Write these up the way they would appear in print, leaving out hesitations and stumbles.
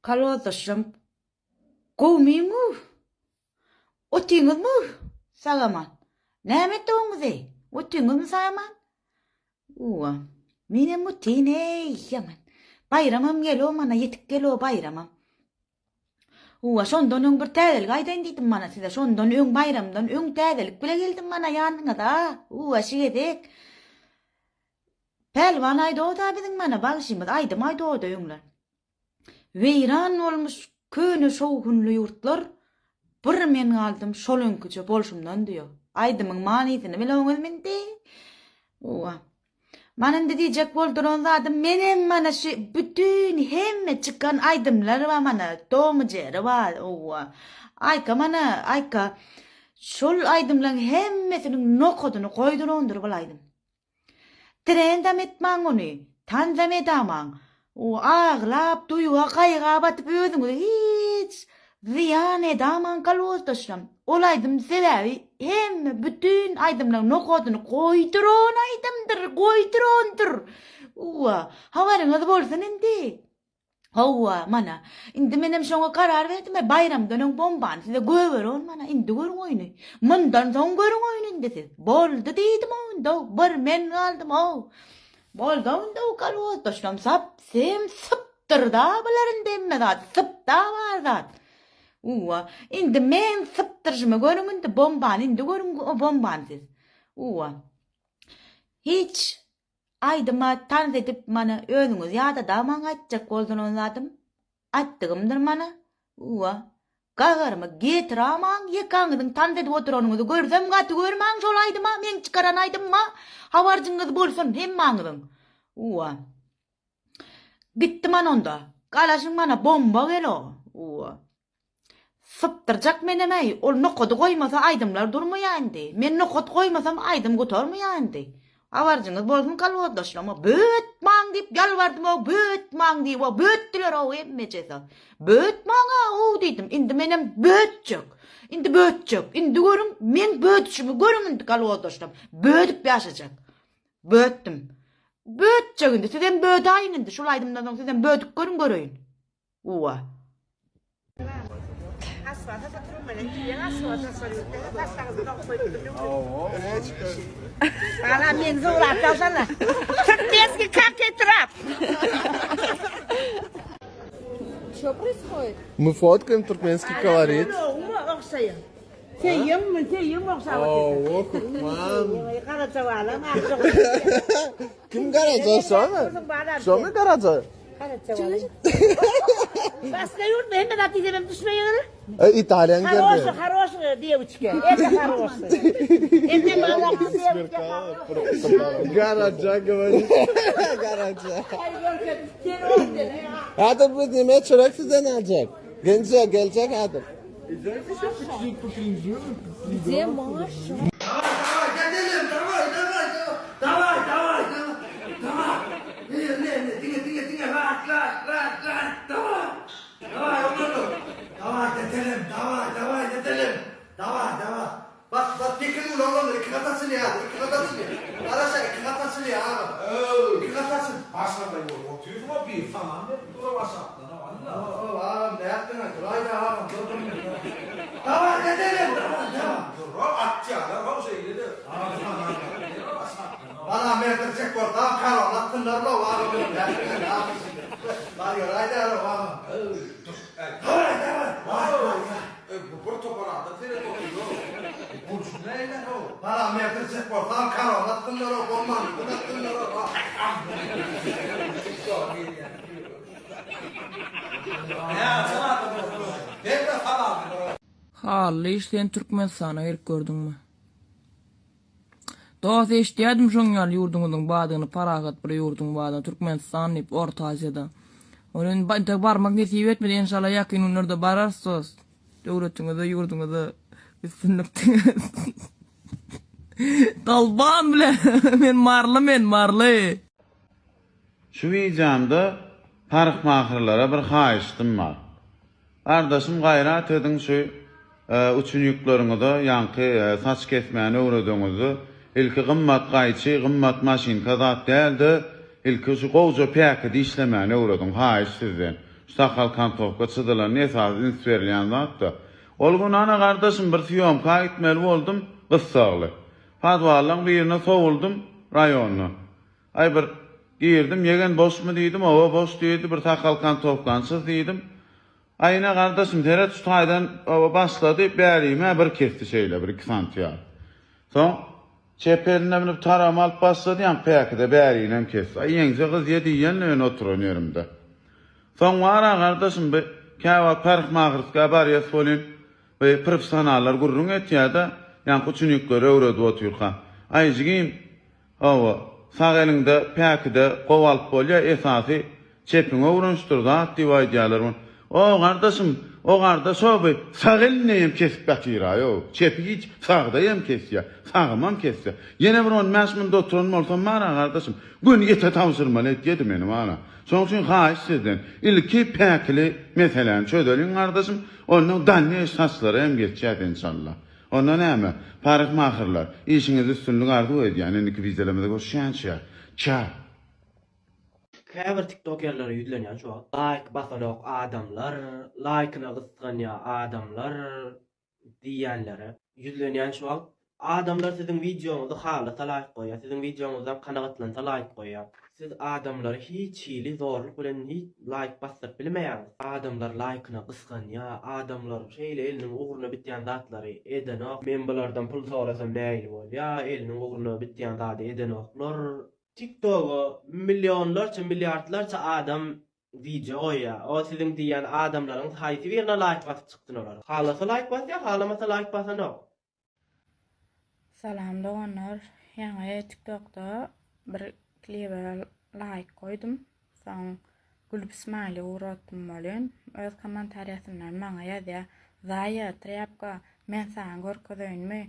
Kalwadaşım, kovmayın mı? Otuyunuz mu? Sağaman. Nämet oňuzy? Otuyunuz mu sağaman? Uwa, menem otuyun yaman. Bayramam gelo mana yetip gelo bayramam. Uwa, şondan öň bir täzelik aýdaýyn diýdim mana size. Şondan öň bayramdan öň täzelik bile geldim mana ýanyňyza. Uwa, şigedek. Pelwan aýda biziň mana bagşymyz aýdym aýda öňler. Weyran olmuş köne şowgunly ýurtlar bir men aldım şolunkyça bolşumdan diýär. Aýdymyň manysyny bileňiz mende. Uwa. Mana indi diýjek bolduran zadym menem mana şu bütün hemme çykan aýdymlar we mana domujary bar. Uwa. Aýka mana aýka şol aýdymlaryň hemmesiniň nokoduny goýdurandyr bulaýdym. Trendam etmäň ony, tanzam edamaň. O ağlap, duyuğa, qayığa batıp özüňizi hiç ziyan edaman kalwazdaşam. Olaydım sebebi hem bütün aydımlaryň nokoduny goýduran aydymdyr, goýdurandyr. Uwa, habaryňyz bolsun indi. Hawa, mana, indi menem şoňa karar berdim, bayramdan öň bomban size göwerin mana, indi görüň oýny. Mundan soň görüň oýny indi siz. Boldy diýdim onda, bir men galdym o. Boldan da o kalwazdaşam sap, sem sıptırda buların demme zat, sıpta var zat. Uwa, indi men sıptırjymy görüň indi bomban, indi görüň o bomban siz. Uwa. Hiç aýdyma tanz edip mana özüňiz ýa-da daman aýtjak bolduňyz zatym. Aýtdygymdyr mana. Uwa. Gagarmy getiramaň ýekaňyzyň tanz edip oturanyňyzy görsem gaty görmäň şol aýdyma men çykaran aýdymma habarjyňyz bolsun hemmäňiziň. Uwa. Gitdim man onda. Galaşyň mana bomba gelo. Uwa. Sıptırjak menemey. Ol nokody goýmasa aýdymlar durmaýandy. Men nokot goýmasam aýdym gotarmaýandy. Habarjyňyz bolsun kalwazdaşlama. Bötmäň diýip ýalbardym, bötmäň diýip, bötdiler o emmejese. Bötmäň o diýdim. Indi menem bötjek. Indi bötjek. Indi görüň men bötüşimi görüň indi kalwazdaşlam. Bödüp ýaşajak. Böttüm. Bötjek indi. Sizem bödaýyn indi. Şol aýdymdan soň sizem bödük görüň göreýin. Uwa. Para men zo'ratasan. Türkmenский как трап. Что происходит? Мы фоткаем туркменский колорит. Teyim okşadı. Ох, мам. Karaçavala mı? Kim Karaca? Şu mu Karaca? Karaçavala. Başka yurt mu? Hemen atı izlemem düşmeye göre. İtalyan geldi. Хорош девочка. Это хорошая. Это молодая девочка. Karaca говорит. Karaca. Hadi bu yemeğe çörek size ne alacak? Gelecek hadi. Где Маша? Bak dikkat ulan iki katasın ya. İki katasın ya. Arasa iki katasın ya. İki katasın. Başlamayın oğlum. Oturuyorsun ama bir falan ne? Dura başlattın ha valla. Ağam ne yaptın ha? Duraydı ağam. Tamam gidelim. Tamam. Dura atçı adam o şeyle de. Ağam falan ne? Başlattın ha. Bana mertecek var. Tamam karo. Lattınlar la ağam. Var ya raydı ağam. Tamam. Bu protokolada tele tokuyor. Burcu neyle o? Bana mertecek var. Tamam karo. Lattınlar la olmaz. Lattınlar la. Ya sana da bu. Devre falan. Hallı işleyen Türkmenistan'a erk gördün mü? Doğası eşdiýädim şoň ýaly ýurduňyzyň badygyny paragat bir ýurdun badyny Türkmenistan diýip Orta Asyada. Onun barmak nesip etmedi inşallah ýakyn günlerde bararsyz. Döwletiňizde ýurduňyzda üstünlükdiňiz. Dalban bilen men marly. Şu vicamda parykmahyrlara bir haýyşdym bar. Ardaşym gaýrat edin şu uçun ýükleriňizde ýanky saç kesmäni öwrediňizi ilki gymmat gaýçy, gymmat maşin kazat däldi. Ilki şu gowja päkidi işlemäni öwredim haýyş sizden. sakal kantopka çıdılar nesaz insverliyan zatda. Ol günana kardeşim bir siyomka gitmeli boldum kıssagly. Padwallaň birine sovuldum rayonuna. Ay bir girdim yegen boş mu diýdim, owa boş diýdi, bir sakal kantopkançyz diýdim. Ayna kardeşim teret tutaydan başladı bärime bir kesti şeýle bir 2 santiýar. Soň çepeline binip taram alıp başladı ýa päkide bärinem kesti. Ay ýeňse kız ýediýän oturan ýerimde. Soň wara kardeşim bir käwa park magrysga barýas bolyn we professionallar gurrun etýärde ýa kuçunyklar öwredi oturýar. Ay jigim owa sağ elinde päkide gowalyp bolýar esasy çepiňe urunçdyr zat diýýärler. O kardeşim, o kardeş o bir sağ elineyim kesip batýar yo. Çepi hiç sağdayım kesýär, sağımam kesýär. Yine bir 10 məşminde oturan bolsam mara kardeşim, gün ete tawsyrmaly etdi meni mana. Şoň üçin haýyş sizden ilki päkli meseleni çödelin kardeşim, onuň danny saçlary hem geçýär inşallah. Ondan näme? Paryk mahyrlar, işiňizi üstünlük arzu edýän indiki vizelemede görüşýänçär. Çar. Käbir TikTokerlere yüzlenýän şu like basanok adamlar, like'ına gysganýa adamlar diýenlere yüzlenýän şu adamlar sizin videoňyzy halata like goýar, sizin videoňyzdan kanagatlansa like goýar. Siz adamlary hiç hili zorluk bilen hiç like basyp bilmeýäňiz. Adamlar like'ına gysganýa, adamlar şeýle eliniň ugruny bitýän zatlary edenok, men bulardan pul sorasam näýil bolýar, eliniň ugruny bitýän zady edenoklar. TikTok'a milyonlarca, milyardlarca adam video goýar. O sizin diýen adamlaryň haýsy birine like basyp çykdylar. Halasa like basýar, halamasa like basanok. Salam doganlar. Ýa TikTok'da bir klibe like koydum. Soň Gülüp İsmail'i uğratdım bolýan. Öz kommentariýasyndan maňa ýazýar. "Zaya trapka men sana görkezýänmi?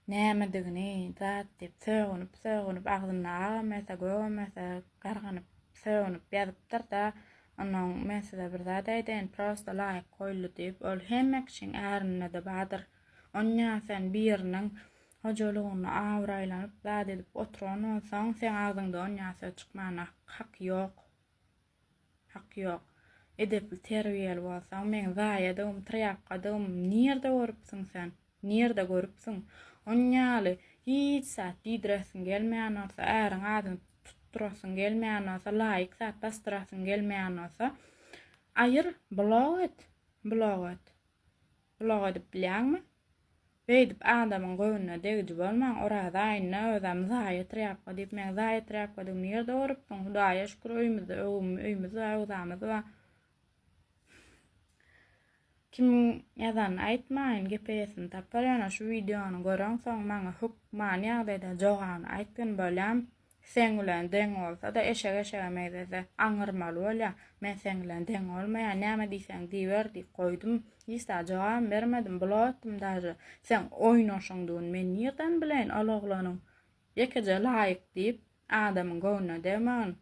Nämedigini zat dep söwüňüp agzymna agmasa gömasa garganyp söwüňüp ýazypdyr da onuň men size bir zat aýdyn prosta like koýuldy dep ol hemmek şeň ärinne de badyr onňa sen biriniň hojalygyny awraýlanyp zat edip oturan bolsaň sen agzyňda onňa çykmana hak ýok edip terbiýeli bolsaň men zaýadym trapkadym nirde görüpsiň sen nirde görüpsiň onňaly hiç sat diýdiresin gelmeýän bolsa, äriň adyny tutdurasyň gelmeýän bolsa, laýyk sat bastırasyň gelmeýän bolsa, aýyr blog et. Blog edip bilýärmi? Beýdip adamyň göwnüne degiji bolmaň, orada aýna özüm zaýat trapka diýip men zaýat trapka diýip nirde görüpsiň? Hudaýa şükür öýümizde öýümizde kim ýazan aýtmaýyn GPS'ni tapar ýa şu videony gören soň maňa hukman ýagdaýda jogabyny aýtgyn bolýam. Sen bilen deň bolsa da eşege meýdese aňyrmaly bolýar. Men sen bilen deň bolmaýan näme diýsen diýber diýip goýdum. Ýa-da jogab bermedim, blotdum daýy. Sen oýnaşyňdyň men nirden bilen alaglanyň? Ýekeje laýyk diýip adamyň göwnüne demäň.